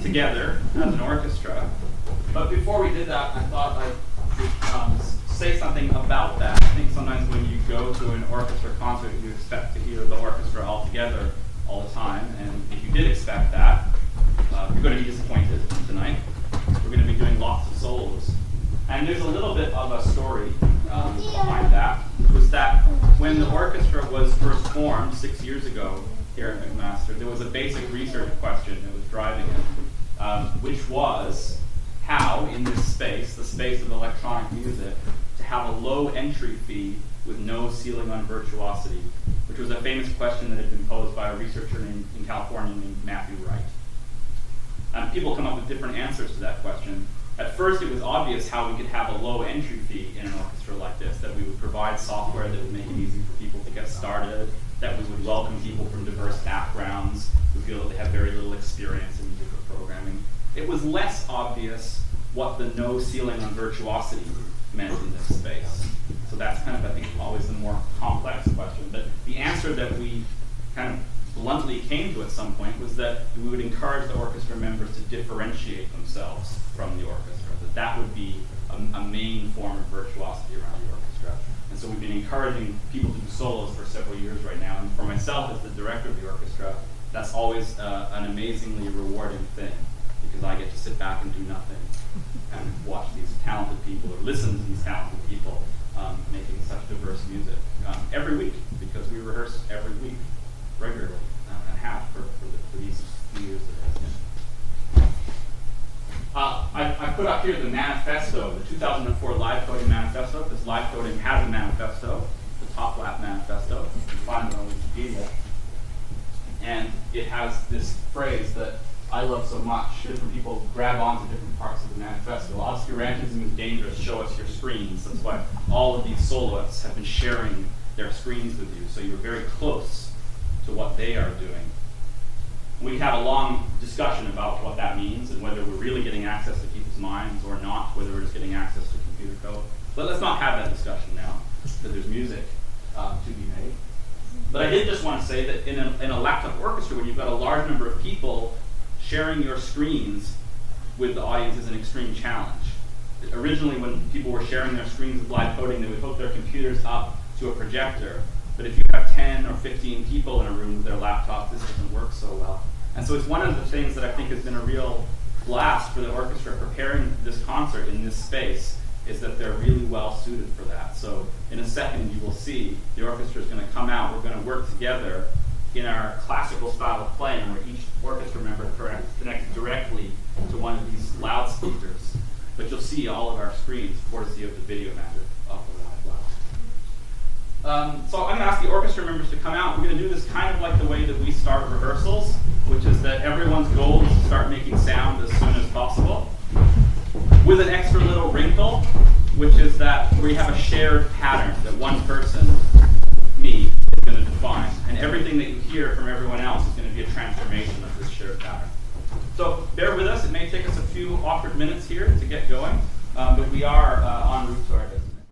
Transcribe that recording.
together as an orchestra. But before we did that, I thought I would say something about that. I think sometimes when you go to an orchestra concert, you expect to hear the orchestra all together all the time. And if you did expect that, you're going to be disappointed tonight. We're going to be doing lots of solos. And there's a little bit of a story behind that. It was that when the orchestra was first formed 6 years ago here at McMaster, there was a basic research question that was driving it, which was how, in this space, the space of electronic music, to have a low entry fee with no ceiling on virtuosity, which was a famous question that had been posed by a researcher in California named Matthew Wright. People come up with different answers to that question. At first, it was obvious how we could have a low entry fee in an orchestra like this, that we would provide software that would make it easy for people to get started, that we would welcome people from diverse backgrounds who feel that they have very little experience in musical programming. It was less obvious what the no ceiling on virtuosity meant in this space. So that's kind of, I think, always the more complex question. But the answer that we kind of bluntly came to at some point was that we would encourage the orchestra members to differentiate themselves from the orchestra, that would be a main form of virtuosity around the orchestra. And so we've been encouraging people to do solos for several years right now. And for myself as the director of the orchestra, that's always an amazingly rewarding thing, because I get to sit back and do nothing and watch these talented people, or listen to these talented people making such diverse music every week, because we rehearse every week regularly and have for these few years that it has been. I put up here the manifesto, the 2004 Live Coding Manifesto, because Live Coding has a manifesto, the Top Lap Manifesto. You can find it on Wikipedia. And it has this phrase that I love so much. Different people grab onto different parts of the manifesto. Obscurantism is dangerous, show us your screens. That's why all of these soloists have been sharing their screens with you, so you're very close to what they are doing. We have a long discussion about what that means and whether we're really getting access to people's minds or not, whether we're just getting access to computer code. But let's not have that discussion now, because there's music to be made. But I did just want to say that in a laptop orchestra, when you've got a large number of people, sharing your screens with the audience is an extreme challenge. Originally, when people were sharing their screens with live coding, they would hook their computers up to a projector. But if you have 10 or 15 people in a room with their laptops, this doesn't work so well. And so it's one of the things that I think has been a real blast for the orchestra preparing this concert in this space, is that they're really well suited for that. So in a second, you will see the orchestra is going to come out. We're going to work together in our classical style of playing, where each orchestra member connects directly to one of these loudspeakers. But you'll see all of our screens, courtesy of the video magic of the live loud. So I'm going to ask the orchestra members to come out. We're going to do this kind of like the way that we start rehearsals, which is that everyone's goal is to start making sound as soon as possible, with an extra little wrinkle, which is that we have a shared pattern, that one person